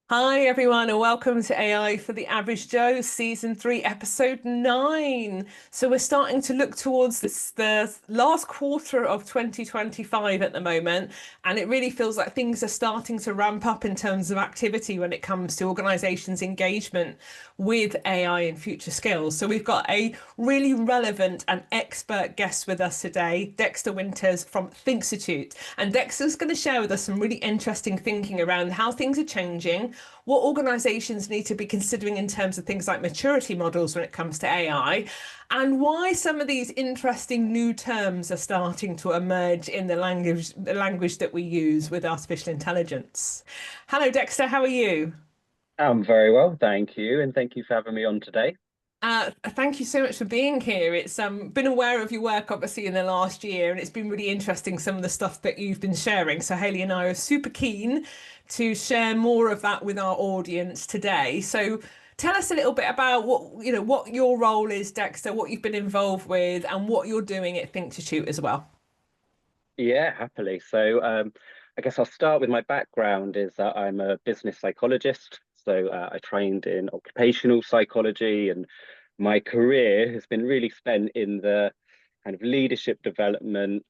Hi everyone, and welcome to AI for the Average Joe, Season 3, Episode 9. So we're starting to look towards the last quarter of 2025 at the moment, and it really feels like things are starting to ramp up in terms of activity when it comes to organizations' engagement with AI and future skills. So we've got a really relevant and expert guest with us today, Dexter Winters from Thinksitude. And Dexter's going to share with us some really interesting thinking around how things are changing, what organizations need to be considering in terms of things like maturity models when it comes to AI, and why some of these interesting new terms are starting to emerge in the language that we use with artificial intelligence. Hello, Dexter, how are you? I'm very well, thank you, and thank you for having me on today. Thank you so much for being here. It's been aware of your work obviously in the last year, and it's been really interesting some of the stuff that you've been sharing. So Hayley and I are super keen to share more of that with our audience today. So tell us a little bit about what your role is, Dexter, what you've been involved with, and what you're doing at Think to Shoot as well. Yeah, happily. I guess I'll start with my background is that I'm a business psychologist. I trained in occupational psychology, and my career has been really spent in the kind of leadership development,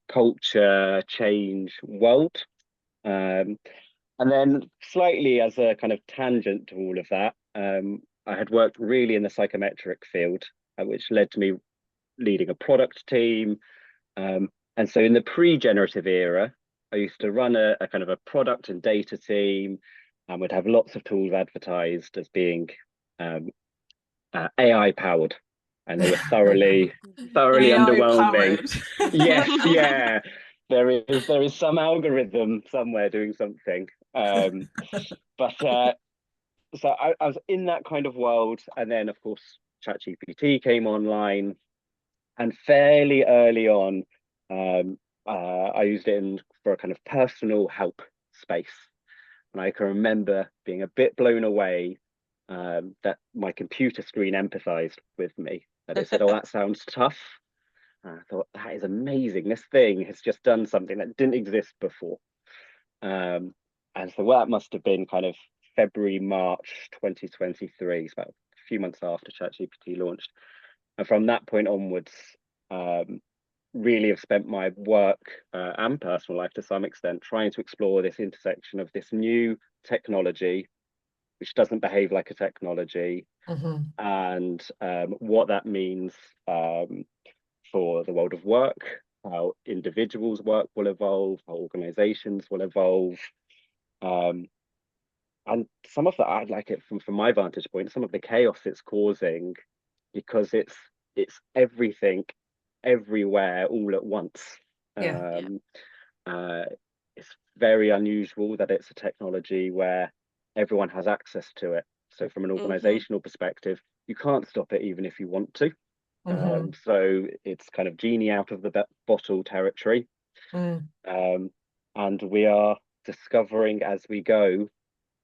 culture, change world. Um, and then slightly as a kind of tangent to all of that, I had worked really in the psychometric field, which led to me leading a product team. And so in the pre-generative era, I used to run a kind of a product and data team and would have lots of tools advertised as being um, AI powered. And they were thoroughly AI underwhelming. powered. Yes, yeah. There is some algorithm somewhere doing something. But I was in that kind of world. And then of course ChatGPT came online, and fairly early on, I used it for a kind of personal help space. And I can remember being a bit blown away that my computer screen empathized with me, that it said, "Oh, that sounds tough." And I thought, that is amazing. This thing has just done something that didn't exist before. Um, and so, well, that must have been kind of February, March 2023. It's about a few months after ChatGPT launched. And from that point onwards, um, really have spent my work and personal life to some extent trying to explore this intersection of this new technology, which doesn't behave like a technology, Mhm. and what that means for the world of work, how individuals' work will evolve, how organizations will evolve. Um, and some of that, I like it from my vantage point, some of the chaos it's causing because it's everything everywhere all at once. Yeah. Yeah. Um, uh, it's very unusual that it's a technology where everyone has access to it. So from an hmm organizational perspective, you can't stop it even if you want to. Hmm. So it's kind of genie out of the bottle territory. Mm. Um, and we are discovering as we go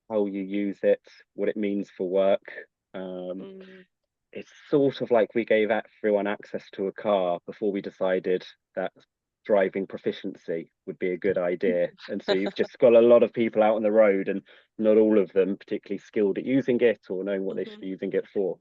how you use it, what it means for work. Um, mm it's sort of like we gave everyone access to a car before we decided that driving proficiency would be a good idea. And so you've just got a lot of people out on the road, and not all of them particularly skilled at using it or knowing what they should hmm be using it for.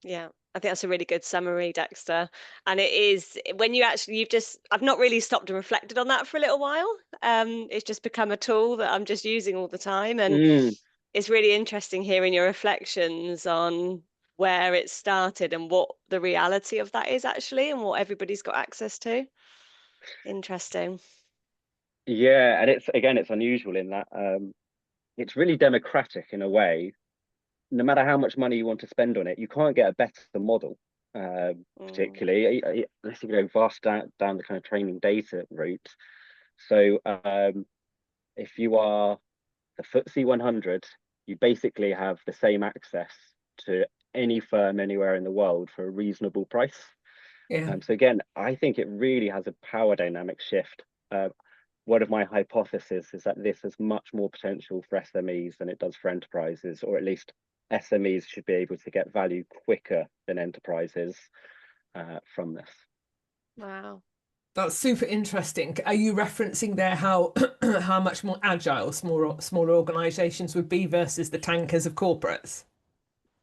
Yeah, I think that's a really good summary, Dexter. And it is when I've not really stopped and reflected on that for a little while. It's just become a tool that I'm just using all the time. And Mm, it's really interesting hearing your reflections on where it started and what the reality of that is actually and what everybody's got access to. Interesting. yeah, and it's unusual in that it's really democratic in a way. No matter how much money you want to spend on it, you can't get a better model. Mm. Particularly unless you go vast down the kind of training data route. So if you are the FTSE 100, you basically have the same access to any firm anywhere in the world for a reasonable price. Yeah. So again, I think it really has a power dynamic shift. One of my hypotheses is that this has much more potential for SMEs than it does for enterprises, or at least SMEs should be able to get value quicker than enterprises from this. Wow. That's super interesting. Are you referencing there how how much more agile smaller organizations would be versus the tankers of corporates?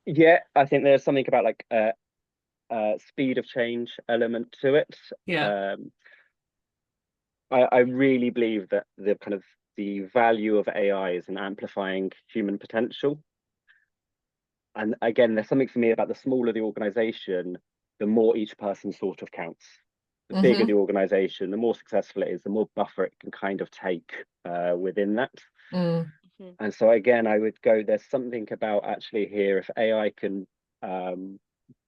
Yeah, I think there's something about like speed of change element to it. Yeah. Um, I really believe that the value of AI is in amplifying human potential. And again, there's something for me about the smaller the organization, the more each person sort of counts. The bigger Mm-hmm. the organization, the more successful it is, the more buffer it can kind of take within that. Mm. Mhm. And so again, I would go, there's something about actually here, if AI can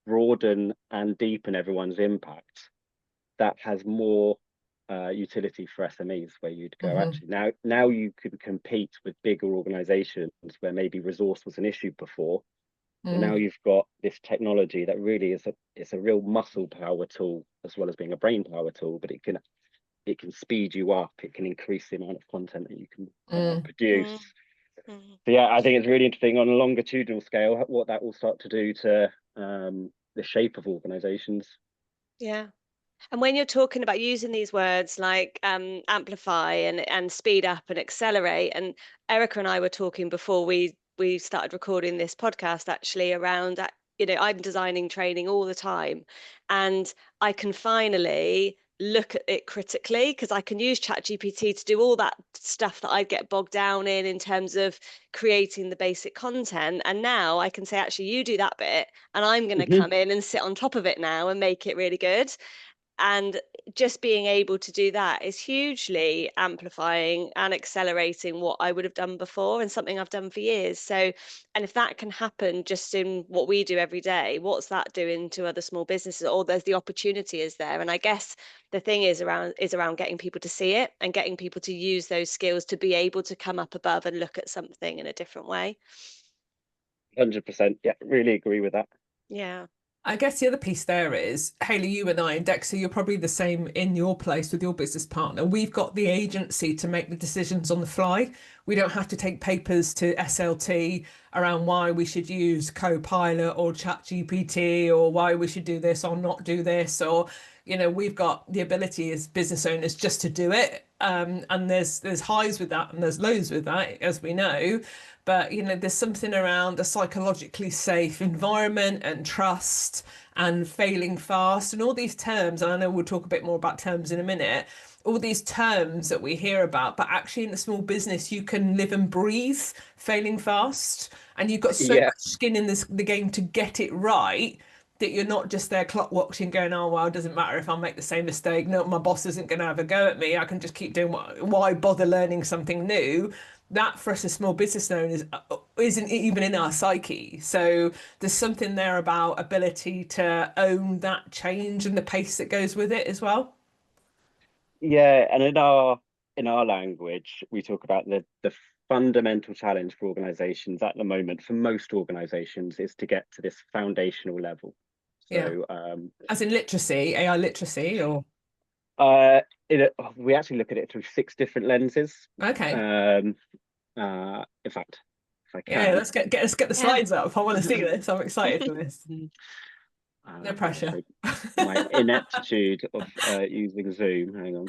broaden and deepen everyone's impact, that has more utility for SMEs, where you'd go, Mm-hmm. actually now you can compete with bigger organizations where maybe resource was an issue before. Well, now Mm. you've got this technology that really it's a real muscle power tool as well as being a brain power tool, but it can speed you up, it can increase the amount of content that you can Mm. produce. Mm. Mhm. So yeah, I think it's really interesting on a longitudinal scale what that will start to do to the shape of organizations. Yeah. And when you're talking about using these words like amplify and speed up and accelerate, and Erica and I were talking before we started recording this podcast actually around that, I'm designing training all the time, and I can finally look at it critically because I can use ChatGPT to do all that stuff that I'd get bogged down in terms of creating the basic content. And now I can say, actually, you do that bit, and I'm going to Mhm. come in and sit on top of it now and make it really good. And just being able to do that is hugely amplifying and accelerating what I would have done before, and something I've done for years. So, and if that can happen just in what we do every day, what's that doing to other small businesses? Or there's the opportunity is there. And I guess the thing is around getting people to see it and getting people to use those skills to be able to come up above and look at something in a different way. 100%. Yeah, really agree with that. Yeah. I guess the other piece there is, Hayley, you and I and Dexter, you're probably the same in your place with your business partner. We've got the agency to make the decisions on the fly. We don't have to take papers to SLT around why we should use Copilot or ChatGPT or why we should do this or not do this. Or, we've got the ability as business owners just to do it. And there's highs with that and there's lows with that, as we know. But there's something around a psychologically safe environment and trust and failing fast and all these terms. And I know we'll talk a bit more about terms in a minute. All these terms that we hear about, but actually in a small business, you can live and breathe failing fast, and you've got so Yeah, much skin in the game to get it right that you're not just there clock watching going, oh well, it doesn't matter if I make the same mistake, no, my boss isn't going to have a go at me, I can just keep doing why bother learning something new. That for us as small business owners isn't even in our psyche. So there's something there about ability to own that change and the pace that goes with it as well. yeah, and in our language, we talk about the fundamental challenge for organizations at the moment, for most organizations, is to get to this foundational level. Yeah. So As in literacy, AI literacy, or uh, we actually look at it through 6 different lenses. okay. Um, in fact, if I Yeah, can, let's get the Yeah. slides up. I want to see this. I'm excited for this. No pressure. so my ineptitude of using Zoom. Hang on.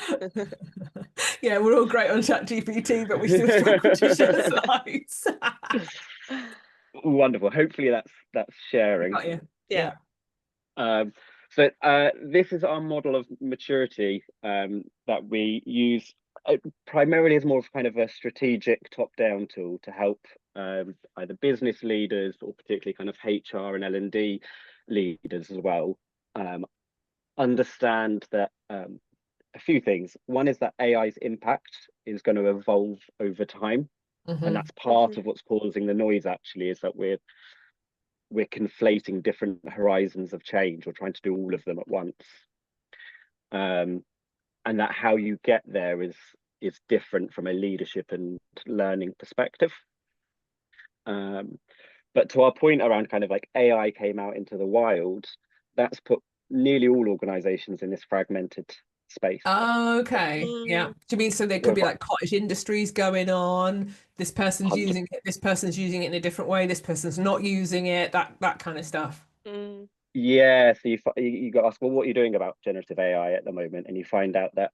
Yeah, we're all great on ChatGPT, but we still struggle to share slides. Wonderful. Hopefully that's sharing. Got you. Yeah. Yeah. Um, so this is our model of maturity that we use primarily as more of kind of a strategic top-down tool to help either business leaders or particularly kind of HR and L&D leaders as well understand that a few things. One is that AI's impact is going to evolve over time, and Hmm. that's part of what's causing the noise. Actually, is that we're conflating different horizons of change or trying to do all of them at once, and that how you get there is different from a leadership and learning perspective. But to our point around kind of like AI came out into the wild, that's put nearly all organizations in this fragmented space. Okay. Yeah. Mm. Do you mean so there could We're be like cottage industries going on? This person's 100 using it, this person's using it in a different way, this person's not using it, that kind of stuff. Mm. Yeah, so you got asked, well, what are you doing about generative AI at the moment? And you find out that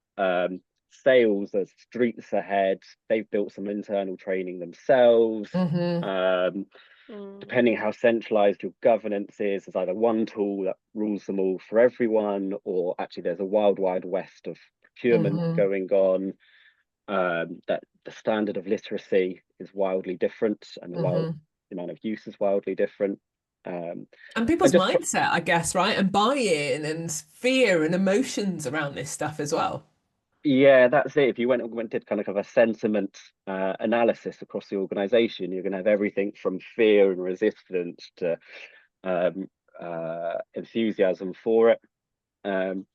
sales are streets ahead. They've built some internal training themselves. Mm-hmm. Um, Mm, Depending how centralized your governance is, there's either one tool that rules them all for everyone, or actually there's a wild, wild west of procurement Mm-hmm. going on. That the standard of literacy is wildly different, and the Mm-hmm. amount of use is wildly different. Um, And and people's just tr mindset, I guess, right? And buy-in and fear and emotions around this stuff as well. Yeah, that's it. If you went did kind of a sentiment analysis across the organization, you're going to have everything from fear and resistance to um, enthusiasm for it. Um,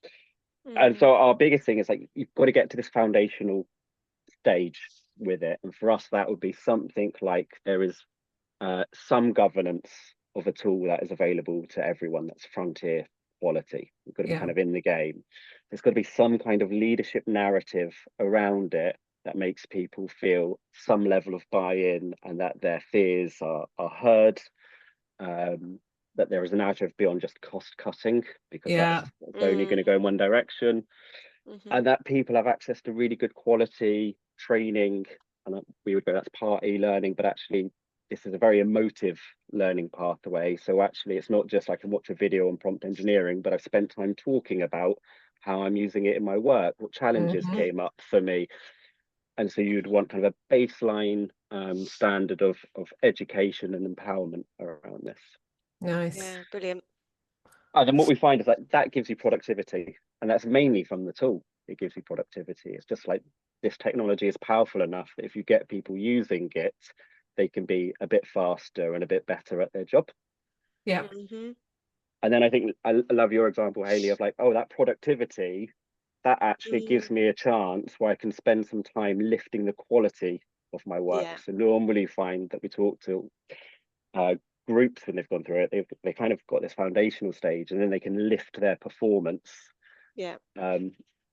and mm, so our biggest thing is like you've got to get to this foundational stage with it. And for us, that would be something like there is some governance of a tool that is available to everyone that's frontier quality. We've got to be Yeah. kind of in the game. There's got to be some kind of leadership narrative around it that makes people feel some level of buy-in and that their fears are heard. That there is a narrative beyond just cost cutting, because Yeah. that's only going to mm, go in one direction, mhm. and that people have access to really good quality training. And we would go, that's part e-learning, but actually this is a very emotive learning pathway. So actually it's not just I can watch a video on prompt engineering, but I've spent time talking about how I'm using it in my work, what challenges Mm-hmm. came up for me. And so you'd want kind of a baseline standard of education and empowerment around this. Nice. Yeah, brilliant. And then what we find is that that gives you productivity, and that's mainly from the tool. It gives you productivity. It's just like this technology is powerful enough that if you get people using it, they can be a bit faster and a bit better at their job. Yeah. Hmm. And then I think I love your example, Hayley, of like, oh, that productivity, that actually gives Mm, me a chance where I can spend some time lifting the quality of my work. yeah, So normally find that we talk to uh, groups when they've gone through it, they kind of got this foundational stage, and then they can lift their performance. yeah. Um,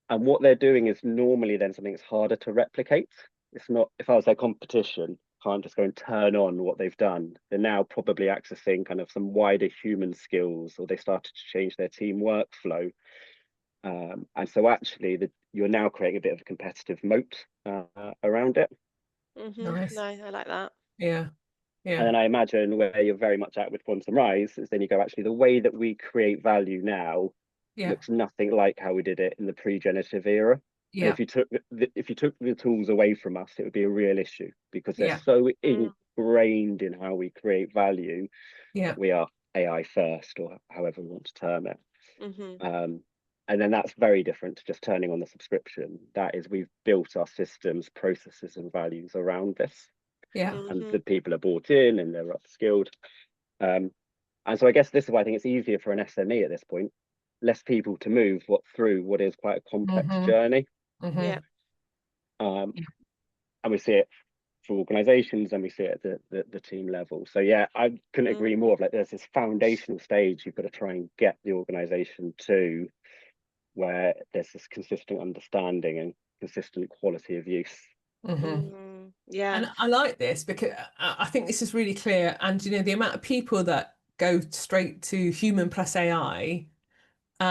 and what they're doing is normally then something that's harder to replicate. It's not, if I was their competition, can't just go and turn on what they've done. They're now probably accessing kind of some wider human skills, or they started to change their team workflow. And so actually, you're now creating a bit of a competitive moat around it. No, Nice. I like that. Yeah. And Yeah. then I imagine where you're very much at with Quantum Rise is then you go, actually, the way that we create value now Yeah. looks nothing like how we did it in the pre-generative era. And Yeah. if you took the tools away from us, it would be a real issue, because they're Yeah. so Mm, ingrained in how we create value Yeah. that we are AI first, or however we want to term it. hmm. Um, and then that's very different to just turning on the subscription. That is, we've built our systems, processes, and values around this, Yeah. and Hmm. the people are bought in and they're upskilled. Um, and so I guess this is why I think it's easier for an SME at this point, less people to move through what is quite a complex Mm-hmm. journey. Yeah. Mm-hmm. Um, Yeah. and we see it for organizations, and we see it at the team level. So yeah, I couldn't agree more. Of like, there's this foundational stage you've got to try and get the organization to, where there's this consistent understanding and consistent quality of use. Mm-hmm. Yeah. And I like this because I think this is really clear. And the amount of people that go straight to human plus AI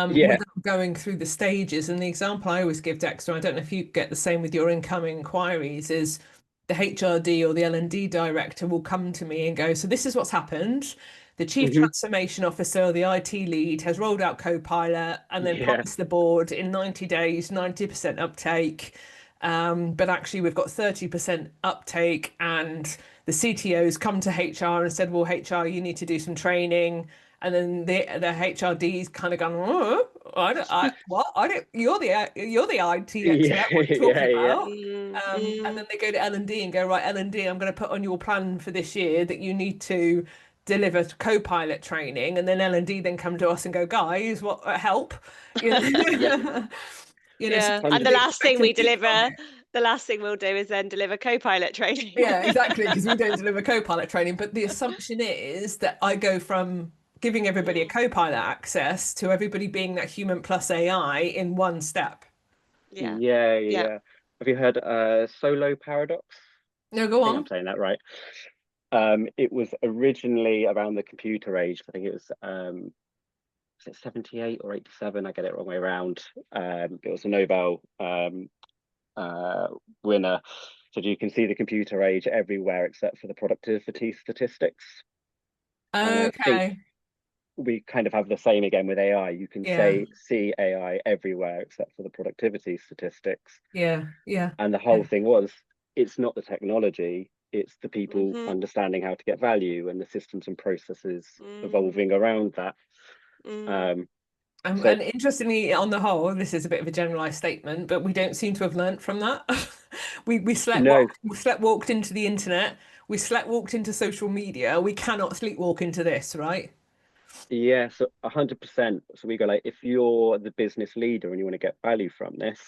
Yeah. without going through the stages. And the example I always give, Dexter, I don't know if you get the same with your incoming inquiries, is the HRD or the L&D director will come to me and go, so this is what's happened. The chief Hmm. transformation officer or the IT lead has rolled out Copilot and then Yeah. promised the board in 90 days, 90% uptake. But actually, we've got 30% uptake, and the CTO's come to HR and said, well, HR, you need to do some training. And then the HRD's kind of gone, oh, what? I don't. You're the IT Yeah. expert. What are you Yeah. talking Yeah. about? And then they go to L&D and go, right, L&D, I'm going to put on your plan for this year that you need to deliver Copilot training. And then L&D then come to us and go, guys, what help? You Yeah. know, so Yeah. they And should the be last thing expecting we heaps of deliver, it. the last thing we'll do is then deliver co-pilot training. Yeah, exactly, because we don't deliver Copilot training. But the assumption is that I go from giving everybody a Mm, Copilot access to everybody being that human plus AI in one step. yeah. Yeah. Yeah. Yeah. Have you heard solo paradox? No, go I think I'm on. saying that right. It was originally around the computer age. I think it was is it 78 or 87? I get it wrong way around. It was a Nobel winner. So you can see the computer age everywhere except for the productivity statistics. And I think Okay. we kind of have the same again with AI. You can Yeah. see AI everywhere except for the productivity statistics. Yeah. Yeah. And the whole thing was, it's not the technology, it's the people Mm-hmm. understanding how to get value and the systems and processes Mm. evolving around that. Mm. So And interestingly, on the whole, this is a bit of a generalized statement, but we don't seem to have learnt from that. We no, slept walked into the internet, we slept walked into social media. We cannot sleepwalk into this, right? yeah, so 100%. So we go like, if you're the business leader and you want to get value from this,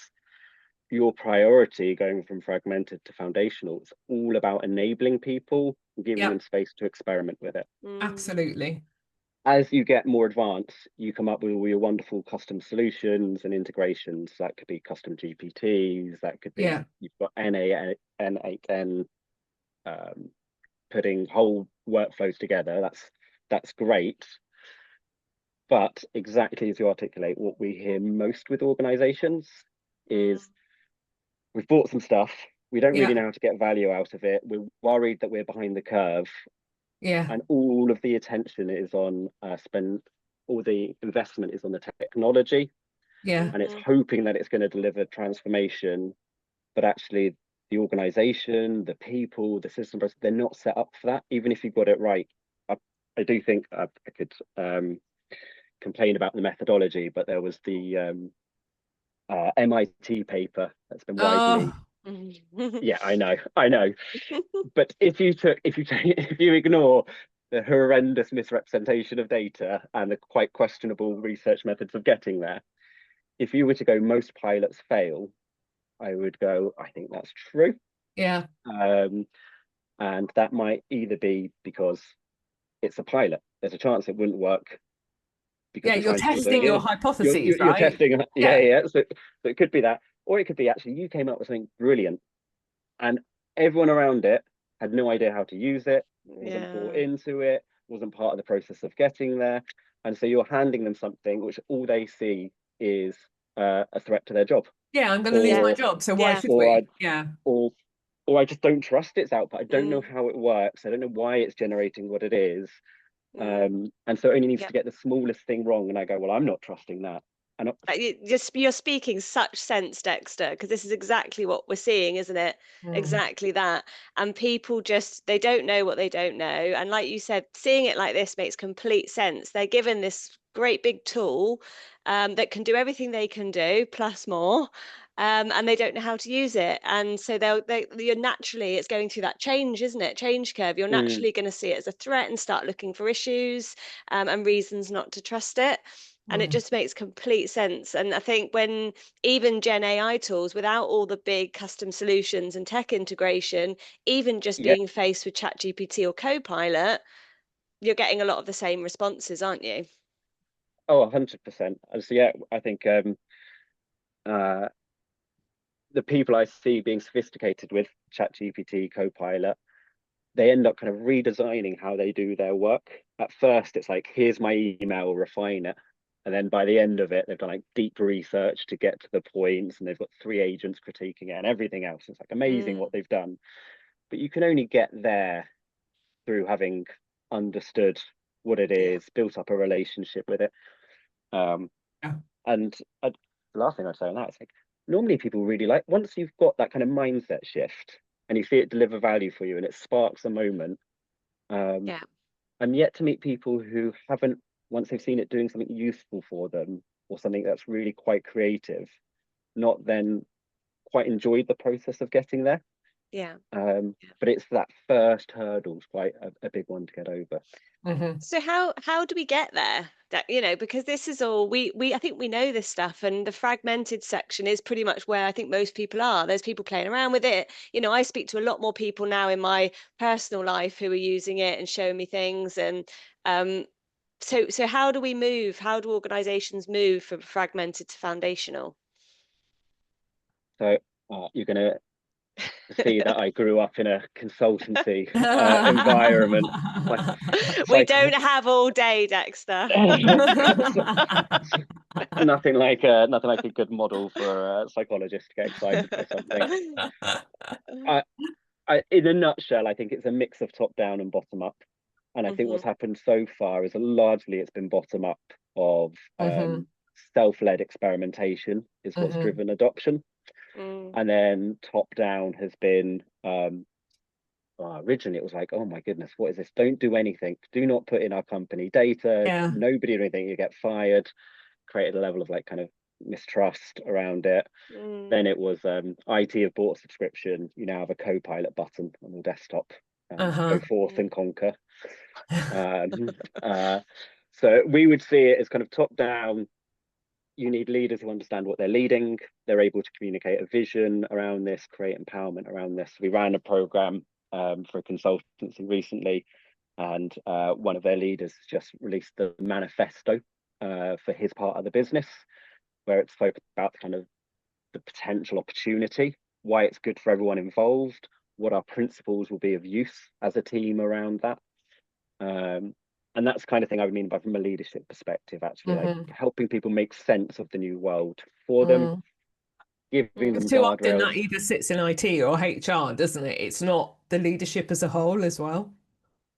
your priority going from fragmented to foundational, it's all about enabling people, giving Yeah, them space to experiment with it. Mm. absolutely. As you get more advanced, you come up with all your wonderful custom solutions and integrations. That could be custom GPTs, that could be Yeah, you've got N8N putting whole workflows together. That's great. But exactly as you articulate, what we hear most with organizations Mm. is we've bought some stuff, we don't really yeah, know how to get value out of it, we're worried that we're behind the curve, yeah, and all of the attention is on all the investment is on the technology, yeah, and it's Mhm. hoping that it's going to deliver transformation, but actually the organization, the people, the system, they're not set up for that, even if you've got it right. I do think I could complain about the methodology, but there was the MIT paper that's been widely. oh, Yeah, I know. But if you ignore the horrendous misrepresentation of data and the quite questionable research methods of getting there, if you were to go most pilots fail, I would go, I think that's true. yeah, Um, and that might either be because it's a pilot. There's a chance it wouldn't work because yeah. the You're science people testing don't get your it. You're, hypotheses, you're, you're right? testing, yeah, Yeah, yeah. So it could be that, or it could be actually you came up with something brilliant, and everyone around it had no idea how to use it, wasn't bought Yeah. into it, wasn't part of the process of getting there, and so you're handing them something which all they see is a threat to their job, yeah. I'm going to lose Yeah. my or job, so why Yeah. should or I we? Yeah, or or I just don't trust its output. I don't know Mm. how it works. I don't know why it's generating what it is. Mm. And so it only needs Yep. to get the smallest thing wrong, and I go, well, I'm not trusting that. And You're speaking such sense, Dexter, because this is exactly what we're seeing, isn't it? Mm. Exactly that. And people just, they don't know what they don't know. And like you said, seeing it like this makes complete sense. They're given this great big tool that can do everything they can do, plus more. And they don't know how to use it. And so you're naturally, it's going through that change, isn't it? Change curve. You're mm, naturally going to see it as a threat and start looking for issues and reasons not to trust it. And it Mm. just makes complete sense. And I think when even Gen AI tools, without all the big custom solutions and tech integration, even just yeah, being faced with ChatGPT or Copilot, you're getting a lot of the same responses, aren't you? oh, 100%. And so yeah, I think uh, the people I see being sophisticated with ChatGPT, Copilot, they end up kind of redesigning how they do their work. At first, it's like, here's my email, refine it. And then by the end of it, they've done like deep research to get to the points, and they've got 3 agents critiquing it and everything else. It's like amazing Mm, what they've done. But you can only get there through having understood what it yeah. is, built up a relationship with it. Um, Yeah. and the last thing I'd say on that is like, normally people really like, once you've got that kind of mindset shift and you see it deliver value for you and it sparks a moment, um, Yeah. I'm yet to meet people who haven't, once they've seen it doing something useful for them or something that's really quite creative, not then quite enjoyed the process of getting there. Yeah. But it's that first hurdle is quite a big one to get over. Mhm. So how do we get there? That, you know, because this is all we I think we know this stuff, and the fragmented section is pretty much where I think most people are. There's people playing around with it. You know, I speak to a lot more people now in my personal life who are using it and showing me things. And um, so how do we move? How do organizations move from fragmented to foundational? So you're going to see that I grew up in a consultancy environment. We don't have all day, Dexter. Nothing like a good model for a psychologist to get excited by something. In a nutshell, I think it's a mix of top down and bottom up. And I think what's happened so far is largely it's been bottom up of self-led experimentation is what's driven adoption. And then top down has been originally it was like, oh my goodness, what is this? Don't do anything. Do not put in our company data. Nobody or anything, you get fired. Created a level of like kind of mistrust around it. Then it was IT have bought a subscription. You now have a co-pilot button on your desktop. Go forth and conquer. So we would see it as kind of top down. You need leaders who understand what they're leading. They're able to communicate a vision around this, create empowerment around this. We ran a program for a consultancy recently, and one of their leaders just released the manifesto for his part of the business, where it's focused about kind of the potential opportunity, why it's good for everyone involved, what our principles will be of use as a team around that. And that's the kind of thing I mean by from a leadership perspective, actually, like helping people make sense of the new world for them, giving them too often guardrails. that either sits in IT or HR, doesn't it? It's not the leadership as a whole as well.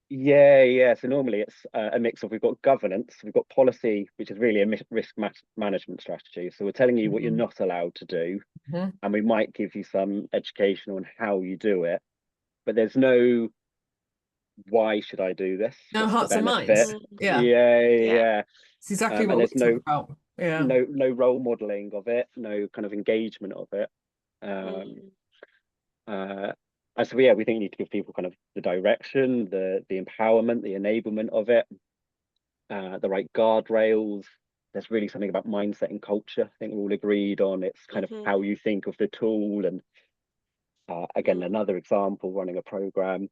Yeah. So normally it's a mix of, we've got governance, we've got policy, which is really a risk management strategy. So we're telling you what you're not allowed to do, and we might give you some education on how you do it, but there's no why should I do this? No What's hearts the and benefit? minds. Yeah. It's exactly what and we there's talk about. no role modeling of it, no kind of engagement of it. And so we think you need to give people kind of the direction, the empowerment, the enablement of it, the right guardrails. There's really something about mindset and culture. I think we're all agreed on. It's kind of how you think of the tool. And again, another example, running a program.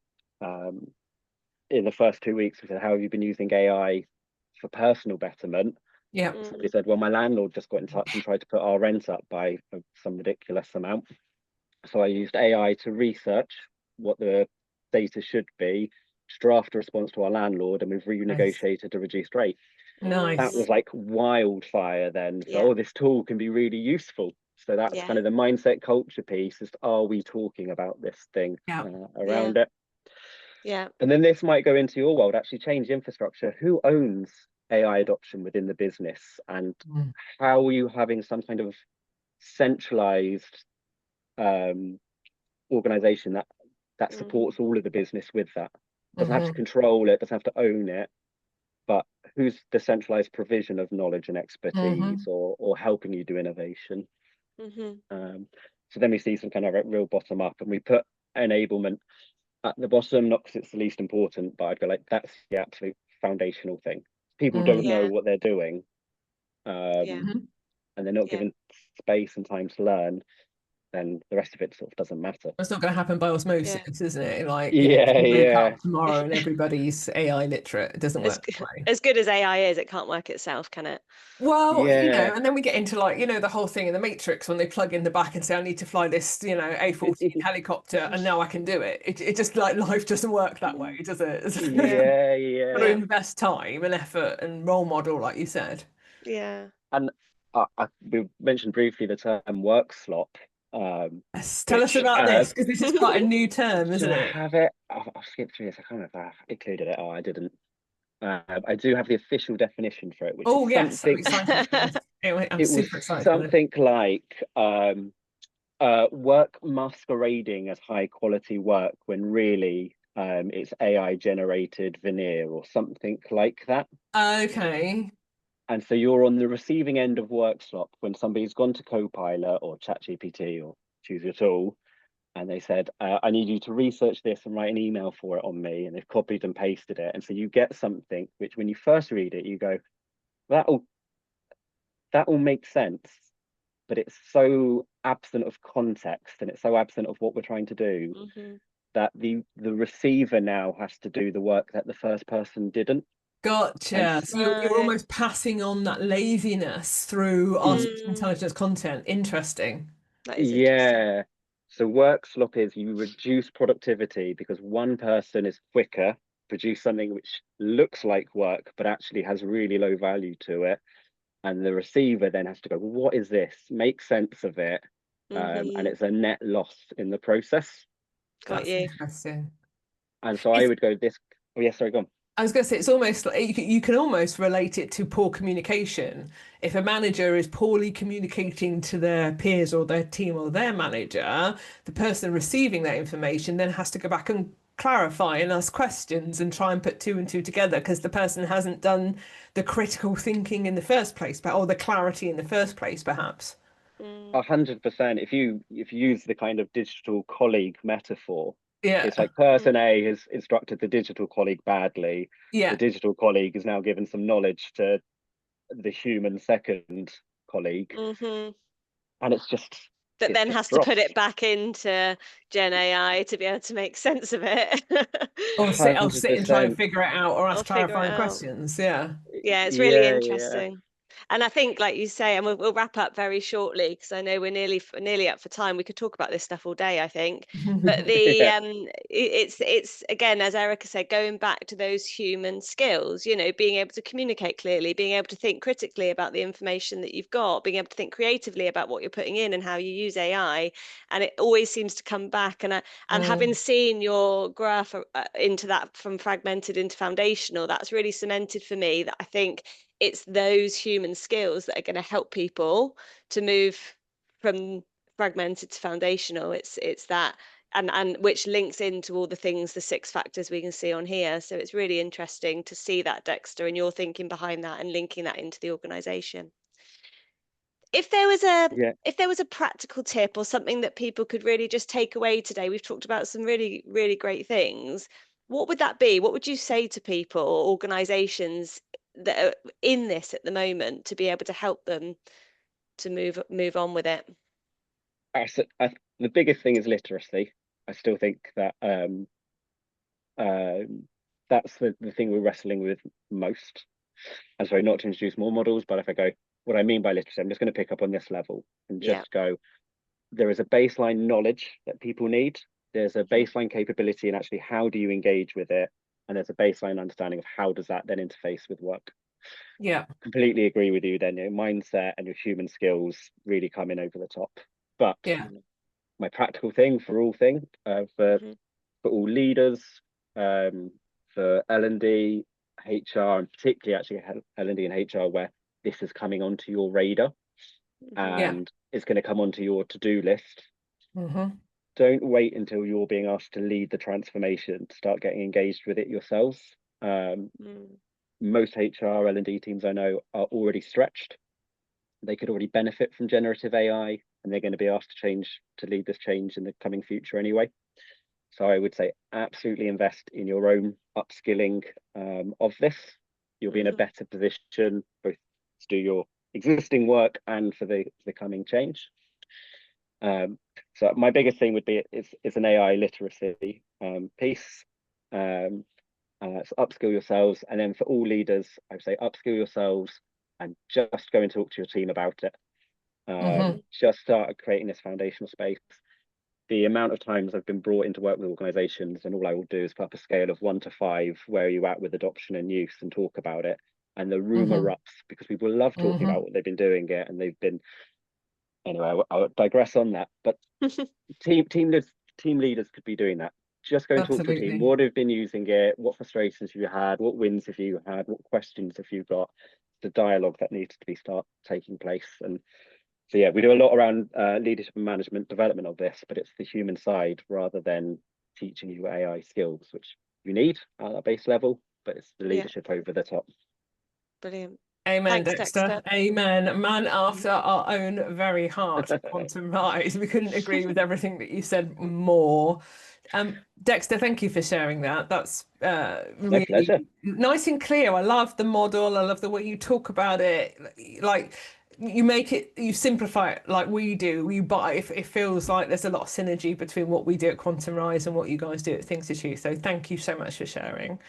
In the first 2 weeks, we said, how have you been using AI for personal betterment? Somebody said, well, my landlord just got in touch and tried to put our rent up by some ridiculous amount. So I used AI to research what the data should be, to draft a response to our landlord, and we've renegotiated a reduced rate. That was like wildfire then. So, this tool can be really useful. So that's kind of the mindset culture piece, is are we talking about this thing around it? And then this might go into your world, actually change infrastructure. Who owns AI adoption within the business, and how are you having some kind of centralized organization that supports all of the business with that? Doesn't have to control it, doesn't have to own it, but who's the centralized provision of knowledge and expertise, or helping you do innovation? So then we see some kind of real bottom up, and we put enablement at the bottom, not because it's the least important, but I'd go like, that's the absolute foundational thing. People don't know what they're doing, and they're not given space and time to learn, then the rest of it sort of doesn't matter. It's not going to happen by osmosis, isn't it? Like, wake up tomorrow and everybody's AI literate. It doesn't work that way. As good as AI is, it can't work itself, can it? Well, and then we get into like, the whole thing in the Matrix when they plug in the back and say, I need to fly this, A14 helicopter, and now I can do it. It just, like, life doesn't work that way, does it? Got to invest time and effort and role model, like you said. And we mentioned briefly the term work slop. Tell us about this, because this is quite a new term, isn't it? Have it? I'll skip through this. I can't remember if I included it. I didn't. I do have the official definition for it, which is something. I'm super excited. Something like work masquerading as high quality work when really it's AI generated veneer or something like that. Okay. And so you're on the receiving end of work slop when somebody's gone to Copilot or ChatGPT or choose your tool, and they said, I need you to research this and write an email for it on me, and they've copied and pasted it. And so you get something which, when you first read it, you go, that all makes sense, but it's so absent of context, and it's so absent of what we're trying to do, that the receiver now has to do the work that the first person didn't. Gotcha. So you're almost passing on that laziness through artificial intelligence content. Interesting. That is interesting. So work slop is you reduce productivity because one person is quicker, produce something which looks like work, but actually has really low value to it. And the receiver then has to go, well, what is this? Make sense of it. And it's a net loss in the process. Got That's you. interesting. And so I would go this. Oh, yes, sorry, go on. I was going to say, it's almost like you can almost relate it to poor communication. If a manager is poorly communicating to their peers or their team or their manager, the person receiving that information then has to go back and clarify and ask questions and try and put two and two together because the person hasn't done the critical thinking in the first place, or the clarity in the first place, perhaps. 100%. If you use the kind of digital colleague metaphor, Yeah. it's like person A has instructed the digital colleague badly. Yeah. The digital colleague is now given some knowledge to the human second colleague, and it's That then has to put it back into Gen AI to be able to make sense of it. Or sit and try and 100%. figure it out or ask Figure it clarifying out. questions. Yeah. Yeah, it's really Yeah. interesting. And I think, like you say, and we'll wrap up very shortly because I know we're nearly up for time. We could talk about this stuff all day, I think. But Yeah. it's again, as Erica said, going back to those human skills. You know, being able to communicate clearly, being able to think critically about the information that you've got, being able to think creatively about what you're putting in and how you use AI. And it always seems to come back. And having seen your graph into that from fragmented into foundational, that's really cemented for me that I think it's those human skills that are going to help people to move from fragmented to foundational. It's that, and which links into all the things, the 6 factors we can see on here. So it's really interesting to see that, Dexter, and your thinking behind that and linking that into the organization. If there was a practical tip or something that people could really just take away today, we've talked about some really, really great things. What would that be? What would you say to people or organizations that are in this at the moment to be able to help them to move on with it? The biggest thing is literacy. I still think that that's the thing we're wrestling with most. And sorry, not to introduce more models, but if I go, what I mean by literacy, I'm just going to pick up on this level and just go, there is a baseline knowledge that people need. There's a baseline capability and actually how do you engage with it? And there's a baseline understanding of how does that then interface with work. Yeah. Completely agree with you then. Your mindset and your human skills really come in over the top. But my practical thing for all for all leaders, for L&D, HR, and particularly actually L&D and HR, where this is coming onto your radar and it's going to come onto your to-do list. Don't wait until you're being asked to lead the transformation to start getting engaged with it yourselves. Most HR L&D teams I know are already stretched. They could already benefit from generative AI, and they're going to be asked to lead this change in the coming future anyway. So I would say absolutely invest in your own upskilling of this. You'll be in a better position both to do your existing work and for the coming change. So my biggest thing would be it's an AI literacy piece. So upskill yourselves, and then for all leaders, I would say upskill yourselves and just go and talk to your team about it. Just start creating this foundational space. The amount of times I've been brought into work with organizations and all I will do is put up a scale of 1 to 5, where are you at with adoption and use, and talk about it. And the room erupts because people love talking about what they've been doing it, and they've been, anyway, I'll digress on that. But team leaders could be doing that. Just go and talk to your team. What have been using it? What frustrations have you had? What wins have you had? What questions have you got? The dialogue that needs to start taking place. And so yeah, we do a lot around leadership and management development of this, but it's the human side rather than teaching you AI skills, which you need at a base level, but it's the leadership over the top. Brilliant. Amen, Thanks, Dexter. Amen. Man after our own very heart, Quantum Rise. We couldn't agree with everything that you said more. Dexter, thank you for sharing that. That's really pleasure. Nice and clear. I love the model. I love the way you talk about it. Like you simplify it like we do. But it feels like there's a lot of synergy between what we do at Quantum Rise and what you guys do at Things to Choose. So thank you so much for sharing.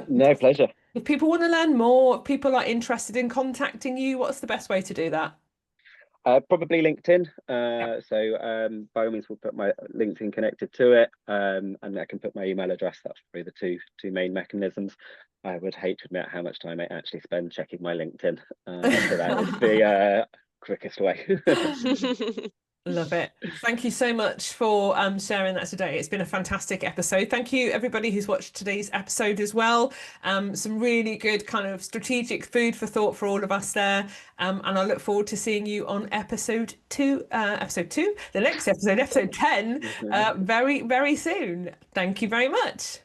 No, pleasure. If people want to learn more, if people are interested in contacting you, what's the best way to do that? Probably LinkedIn. So by all means, we'll put my LinkedIn connected to it, and I can put my email address. That's probably the two main mechanisms. I would hate to admit how much time I actually spend checking my LinkedIn, but that is the quickest way. Love it. Thank you so much for sharing that today. It's been a fantastic episode. Thank you everybody who's watched today's episode as well. Some really good kind of strategic food for thought for all of us there. And I look forward to seeing you on episode two, the next episode, episode 10, very, very soon. Thank you very much.